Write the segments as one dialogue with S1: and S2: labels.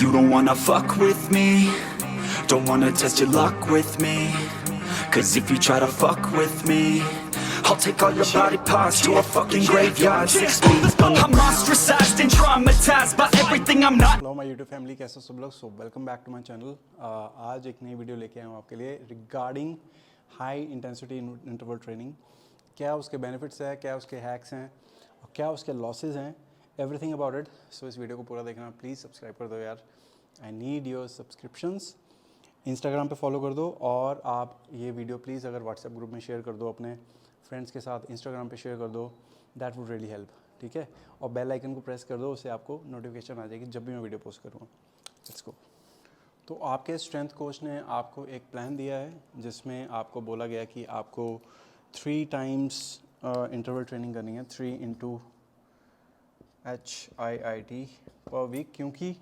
S1: You don't wanna fuck with me, don't wanna test your luck with me, 'cause if you try to fuck with me, I'll take all your body parts to a fucking graveyard. 6 feet under. I'm ostracized and traumatized by everything I'm not.
S2: Hello my YouTube family, कैसे हो सब लोग। So welcome back to my channel. आज एक नई video लेके आया हूँ आपके लिए regarding high intensity interval training. क्या उसके बेनिफिट्स हैं, क्या उसके हैक्स हैं और क्या उसके लॉसेस हैं, एवरीथिंग अबाउट इट। सो इस वीडियो को पूरा देखना, प्लीज़ सब्सक्राइब कर दो यार। I need your subscriptions. Instagram पे फॉलो कर दो और आप ये वीडियो प्लीज़ अगर व्हाट्सएप ग्रुप में शेयर कर दो, अपने फ्रेंड्स के साथ इंस्टाग्राम पे शेयर कर दो, दैट वुड रियली हेल्प। ठीक है, और बेल आइकन को प्रेस कर दो, उससे आपको नोटिफिकेशन आ जाएगी जब भी मैं वीडियो पोस्ट करूँगा। Let's go. तो आपके स्ट्रेंथ कोच ने आपको एक प्लान दिया है जिसमें आपको बोला गया कि आपको 3 टाइम्स इंटरवल ट्रेनिंग करनी है, 3 इंटू HIIT पर वीक। क्योंकि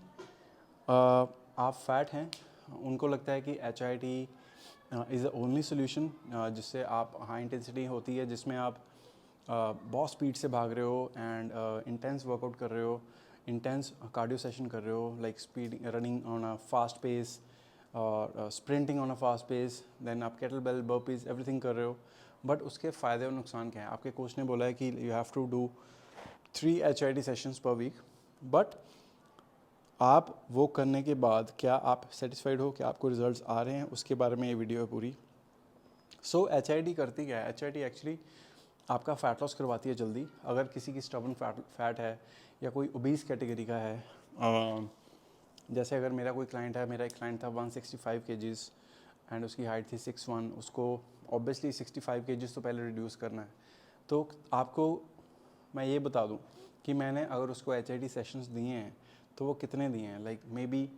S2: आप फैट हैं, उनको लगता है कि HIIT is the only solution जिससे आप हाई इंटेंसिटी होती है, जिसमें आप बहुत स्पीड से भाग रहे हो एंड इंटेंस वर्कआउट कर रहे हो, इंटेंस कार्डियो सेशन कर रहे हो, like speed running on a fast pace और sprinting on a fast pace, then आप केटल बेल बर्पीज एवरीथिंग कर रहे हो। बट उसके फ़ायदे और नुकसान क्या हैं? आपके कोच ने बोला है कि you have to do 3 HIIT sessions per week. But आप वो करने के बाद क्या आप सेटिस्फाइड हो, क्या आपको रिजल्ट्स आ रहे हैं, उसके बारे में ये वीडियो है पूरी। सो HIIT करती क्या है? HIIT एक्चुअली आपका फ़ैट लॉस करवाती है जल्दी। अगर किसी की स्टबन फैट है या कोई ओबीस कैटेगरी का है, जैसे अगर मेरा कोई क्लाइंट है, मेरा एक क्लाइंट था 165 kgs एंड उसकी हाइट थी 6'1", उसको ऑब्वियसली 65 kgs तो पहले रिड्यूस करना है। तो आपको मैं ये बता दूं कि मैंने अगर उसको HIIT सेशंस दिए हैं तो वो कितने दिए हैं, like maybe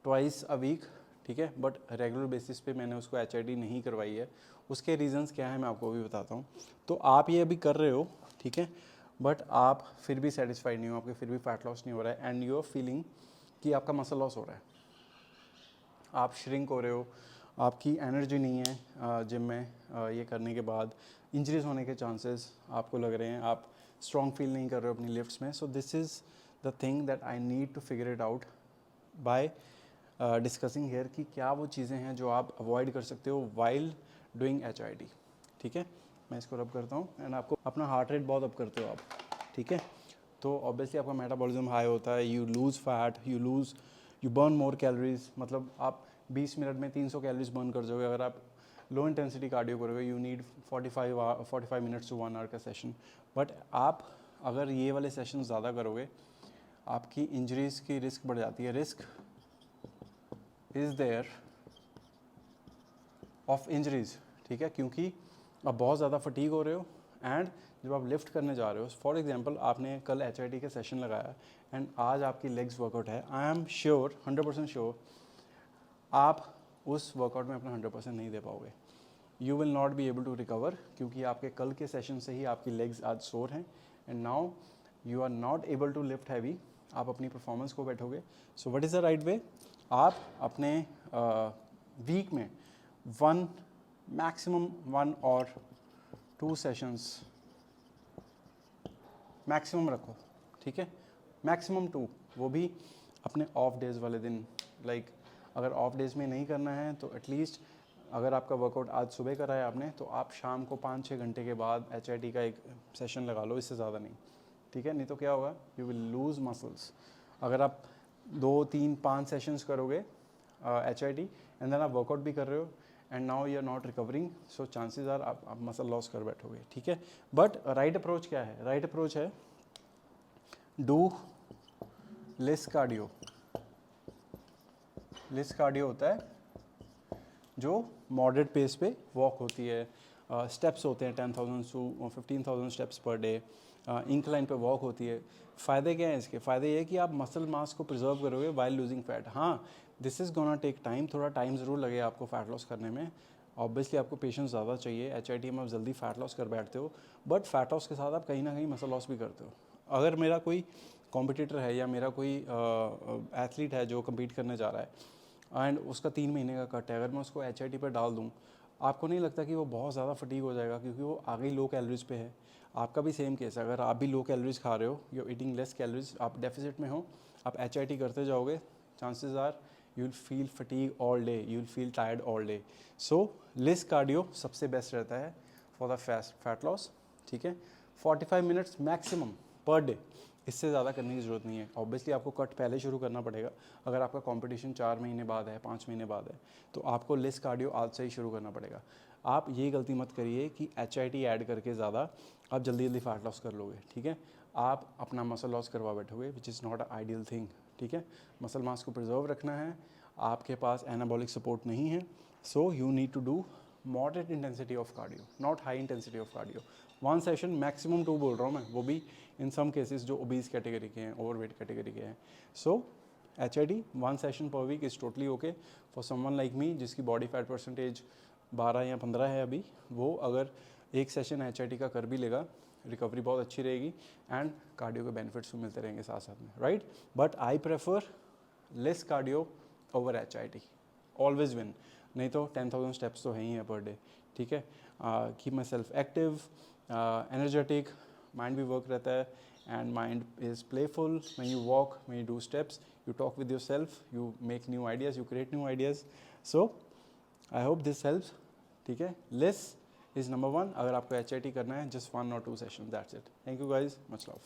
S2: twice a week, ठीक है। बट रेगुलर बेसिस पे मैंने उसको HIIT नहीं करवाई है। उसके रीजंस क्या है मैं आपको अभी बताता हूँ। तो आप ये अभी कर रहे हो, ठीक है, बट आप फिर भी सेटिस्फाइड नहीं हो, आपके फिर भी फैट लॉस नहीं हो रहा है एंड यू आर फीलिंग कि आपका मसल लॉस हो रहा है, आप श्रिंक हो रहे हो, आपकी एनर्जी नहीं है जिम में, ये करने के बाद इंजरीज होने के चांसेस आपको लग रहे हैं, आप स्ट्रॉन्ग फील नहीं कर रहे हो अपनी लिफ्ट्स में। So this is the thing that I need to figure it out by discussing here कि क्या वो चीज़ें हैं जो आप अवॉइड कर सकते हो वाइल डूइंग HIIT। ठीक है, मैं इसको रब करता हूँ एंड आपको अपना हार्ट रेट बहुत अप करते हो आप, ठीक है। तो ऑब्वियसली आपका मेटाबॉलिज्म हाई होता है, you lose fat, you burn more calories. मतलब आप 20 मिनट में 300 कैलोरीज बर्न कर जाओगे। अगर आप लो इंटेंसिटी कार्डियो करोगे you need 45 minutes to 1 hour का सेशन। बट आप अगर ये वाले सेशन ज़्यादा करोगे आपकी इंजरीज़ की रिस्क बढ़ जाती है। Risk is there of injuries, ठीक है, क्योंकि आप बहुत ज़्यादा फटीग हो रहे हो एंड जब आप लिफ्ट करने जा रहे हो, फॉर एग्जांपल आपने कल HIIT का सेशन लगाया एंड आज आपकी लेग्स वर्कआउट है, आई एम श्योर 100% श्योर आप उस वर्कआउट में अपना 100% नहीं दे पाओगे। You will not be able to recover, क्योंकि आपके कल के सेशन से ही आपकी लेग्स आज सोर हैं and now you are not able to lift heavy. आप अपनी परफॉर्मेंस को बैठोगे। So what is the right way? आप अपने वीक में मैक्सिमम 1 और 2 सेशंस मैक्सिमम रखो, ठीक है, मैक्सिमम 2, वो भी अपने ऑफ डेज वाले दिन। लाइक अगर ऑफ डेज में नहीं करना है तो एटलीस्ट अगर आपका वर्कआउट आज सुबह करा है आपने, तो आप शाम को 5-6 घंटे के बाद HIIT का एक सेशन लगा लो, इससे ज़्यादा नहीं, ठीक है। नहीं तो क्या होगा, यू विल लूज़ मसल्स। अगर आप 2-3-5 सेशंस करोगे HIIT एंड देन आप वर्कआउट भी कर रहे हो and now you are not recovering, so chances are आप मसल लॉस कर बैठोगे, ठीक है। बट राइट अप्रोच क्या है? राइट अप्रोच है do less cardio. Less cardio होता है जो मॉडरेट पेस पे वॉक होती है, स्टेप्स होते हैं 10,000 to 15,000 steps per day, incline पे वॉक होती है। फ़ायदे क्या हैं इसके? फ़ायदे ये कि आप मसल मास को प्रिजर्व करोगे वाइल लूजिंग फैट। हाँ, this is gonna take time, थोड़ा टाइम ज़रूर लगेगा आपको फैट लॉस करने में। ऑब्वियसली आपको पेशेंस ज़्यादा चाहिए। HIIT में आप जल्दी फैट लॉस कर बैठते हो, बट फैट लॉस के साथ आप कहीं ना कहीं मसल लॉस भी करते हो। अगर मेरा कोई कॉम्पिटिटर है या मेरा कोई एथलीट है जो कम्पीट करने जा रहा है एंड उसका 3 महीने का कट है, अगर मैं उसको HIIT पर डाल दूँ, आपको नहीं लगता कि वो बहुत ज़्यादा फटीग हो जाएगा, क्योंकि वो आगे लो कैलोरीज पे है। आपका भी सेम केस है, अगर आप भी लो कैलोरीज खा रहे हो, यू ईटिंग लेस कैलोरीज, आप डेफिसिट में हो, आप HIIT करते जाओगे, chances are you'll feel fatigue all day, you'll feel tired all day. So less cardio सबसे बेस्ट रहता है for the fat loss, ठीक है. 45 minutes maximum per day, इससे ज़्यादा करने की ज़रूरत नहीं है. ऑब्वियसली आपको कट पहले शुरू करना पड़ेगा. अगर आपका कंपटीशन 4 महीने बाद है, 5 महीने बाद है, तो आपको लेस कार्डियो आज से ही शुरू करना पड़ेगा. आप ये गलती मत करिए कि HIIT ऐड करके ज़्यादा आप जल्दी जल्दी फैट लॉस कर लोगे, ठीक है. आप अपना मसल लॉस करवा बैठोगे, which is not a ideal thing, ठीक है. मसल मास को प्रिजर्व रखना है, आपके पास एनाबॉलिक सपोर्ट नहीं है. So you need to do moderate intensity of cardio, not high intensity of cardio. 1 session maximum 2 बोल रहा हूँ मैं, वो भी इन सम केसेस जो ओबीज कैटेगरी के हैं, ओवरवेट कैटेगरी के हैं. So HIIT 1 session per week is totally okay for someone like me, जिसकी बॉडी फैट परसेंटेज 12 या 15 है अभी. वो अगर एक सेशन HIIT का कर भी लेगा, रिकवरी बहुत अच्छी रहेगी एंड कार्डियो के बेनिफिट्स भी मिलते रहेंगे साथ साथ में, right. But I prefer less cardio over HIIT, always win. नहीं तो 10,000 स्टेप्स तो है ही है पर डे, ठीक है. Keep my self active, energetic, mind भी वर्क रहता है and mind is playful. When you walk, when you do steps, you talk with your self, you make new ideas, you create new ideas. So I hope this helps, ठीक है. Less is number 1. अगर आपको HIIT करना है, just 1 or 2 session, that's it. Thank you guys, much love.